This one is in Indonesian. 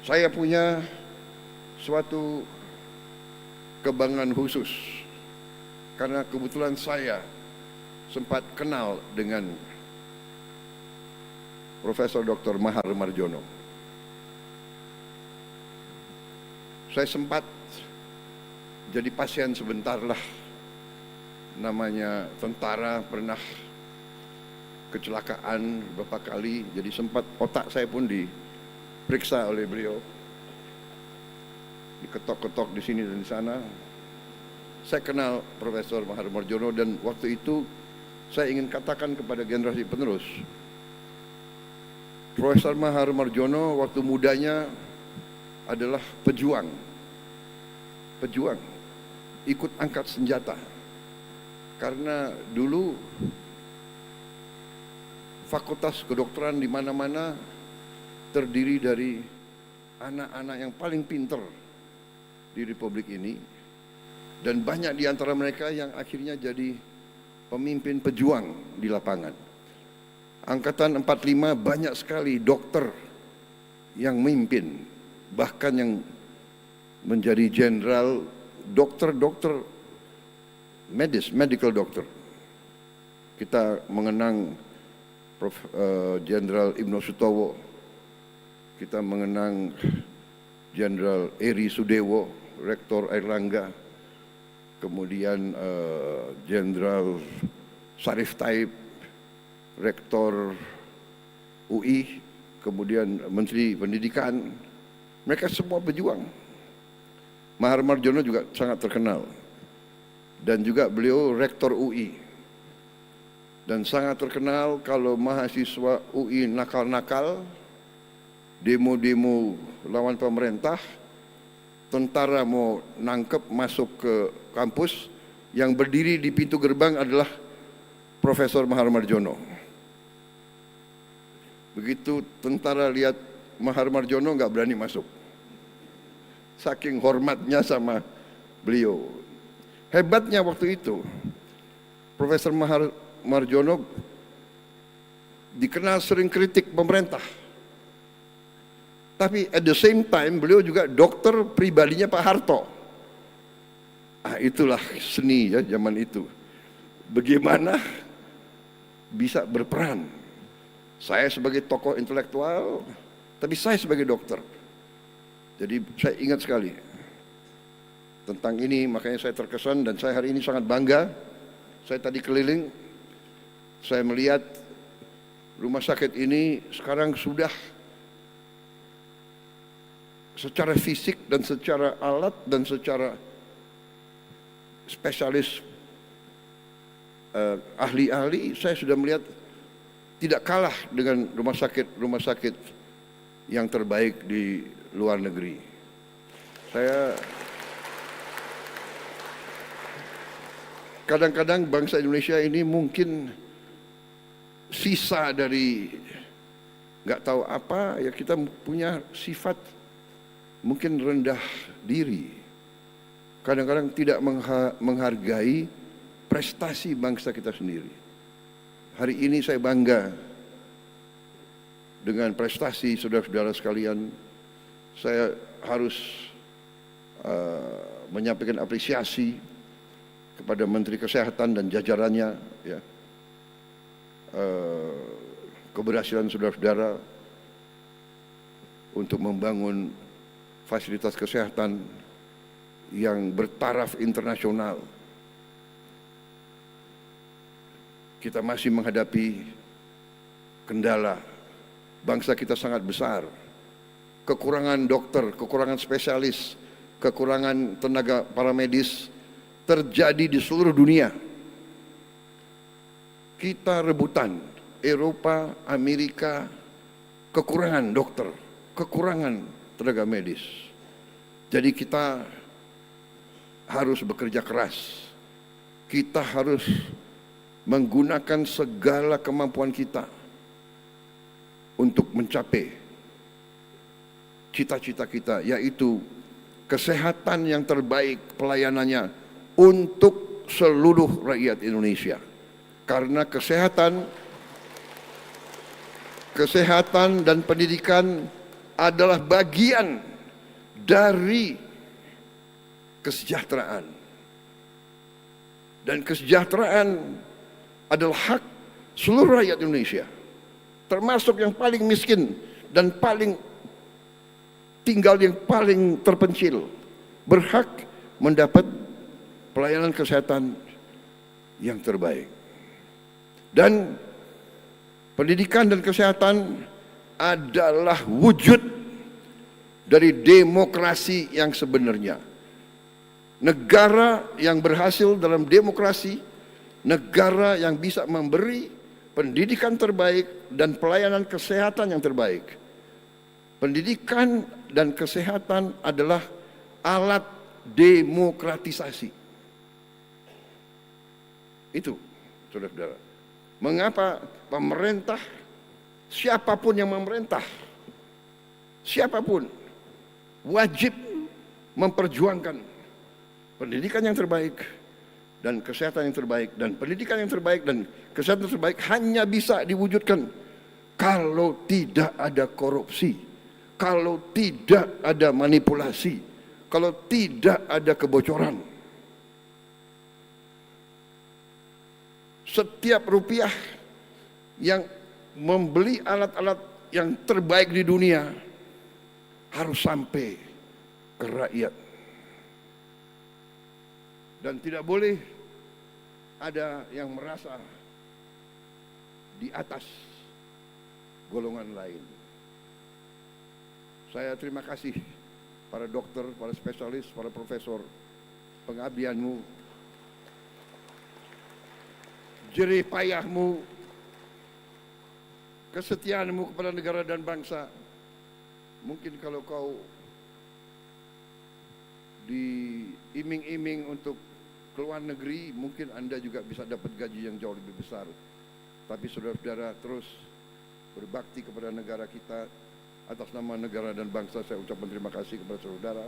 Saya punya suatu kebanggaan khusus karena kebetulan saya sempat kenal dengan Profesor Dr. Mahar Mardjono. Saya sempat jadi pasien sebentar lah, namanya tentara, pernah kecelakaan beberapa kali, jadi sempat otak saya pun diperiksa oleh beliau, diketok-ketok di sini dan di sana. Saya kenal Profesor Mahar Mardjono dan waktu itu saya ingin katakan kepada generasi penerus, Profesor Mahar Mardjono waktu mudanya adalah pejuang, ikut angkat senjata. Karena dulu fakultas kedokteran di mana-mana terdiri dari anak-anak yang paling pinter di Republik ini, dan banyak di antara mereka yang akhirnya jadi pemimpin pejuang di lapangan. Angkatan 45 banyak sekali dokter yang memimpin, bahkan yang menjadi jenderal, dokter medical doctor. Kita mengenang Jenderal Ibnu Sutowo, kita mengenang Jenderal Eri Sudewo, Rektor Airlangga, kemudian Jenderal Sarif Taib, Rektor UI, kemudian Menteri Pendidikan. Mereka semua pejuang. Mahar Mardjono juga sangat terkenal, dan juga beliau Rektor UI, dan sangat terkenal kalau mahasiswa UI nakal-nakal, demo-demo lawan pemerintah, tentara mau nangkep masuk ke kampus, yang berdiri di pintu gerbang adalah Profesor Mahar Mardjono. Begitu tentara lihat Mahar Mardjono nggak berani masuk, saking hormatnya sama beliau. Hebatnya waktu itu Profesor Mahar Mardjono dikenal sering kritik pemerintah, tapi at the same time beliau juga dokter pribadinya Pak Harto. Itulah seni ya zaman itu, bagaimana bisa berperan. Saya sebagai tokoh intelektual, tapi saya sebagai dokter. Jadi saya ingat sekali tentang ini, makanya saya terkesan dan saya hari ini sangat bangga. Saya tadi keliling, saya melihat rumah sakit ini sekarang sudah secara fisik dan secara alat dan secara spesialis ahli-ahli, saya sudah melihat tidak kalah dengan rumah sakit yang terbaik di luar negeri. Saya kadang-kadang bangsa Indonesia ini mungkin sisa dari nggak tahu apa ya, kita punya sifat mungkin rendah diri, kadang-kadang tidak menghargai prestasi bangsa kita sendiri. Hari ini saya bangga dengan prestasi saudara-saudara sekalian. Saya harus menyampaikan apresiasi kepada Menteri Kesehatan dan jajarannya, ya, keberhasilan saudara-saudara untuk membangun fasilitas kesehatan yang bertaraf internasional. Kita masih menghadapi kendala, bangsa kita sangat besar, kekurangan dokter, kekurangan spesialis, kekurangan tenaga paramedis terjadi di seluruh dunia. Kita rebutan, Eropa, Amerika, kekurangan dokter, kekurangan tenaga medis. Jadi kita harus bekerja keras, kita harus menggunakan segala kemampuan kita untuk mencapai cita-cita kita, yaitu kesehatan yang terbaik pelayanannya untuk seluruh rakyat Indonesia. Karena kesehatan dan pendidikan adalah bagian dari kesejahteraan. Dan kesejahteraan adalah hak seluruh rakyat Indonesia, termasuk yang paling miskin dan tinggal yang paling terpencil, berhak mendapat pelayanan kesehatan yang terbaik. Dan pendidikan dan kesehatan adalah wujud dari demokrasi yang sebenarnya. Negara yang berhasil dalam demokrasi, negara yang bisa memberi pendidikan terbaik dan pelayanan kesehatan yang terbaik. Pendidikan dan kesehatan adalah alat demokratisasi. Itu, saudara-saudara. Mengapa pemerintah, siapapun yang memerintah, siapapun wajib memperjuangkan pendidikan yang terbaik dan kesehatan yang terbaik, dan pendidikan yang terbaik dan kesehatan yang terbaik hanya bisa diwujudkan kalau tidak ada korupsi, kalau tidak ada manipulasi, kalau tidak ada kebocoran. Setiap rupiah yang membeli alat-alat yang terbaik di dunia harus sampai ke rakyat. Dan tidak boleh ada yang merasa di atas golongan lain. Saya terima kasih para dokter, para spesialis, para profesor, pengabdianmu, jerih payahmu, kesetiaanmu kepada negara dan bangsa. Mungkin kalau kau diiming-iming untuk keluar negeri, mungkin Anda juga bisa dapat gaji yang jauh lebih besar. Tapi saudara-saudara, terus berbakti kepada negara kita. Atas nama negara dan bangsa saya ucapkan terima kasih kepada saudara.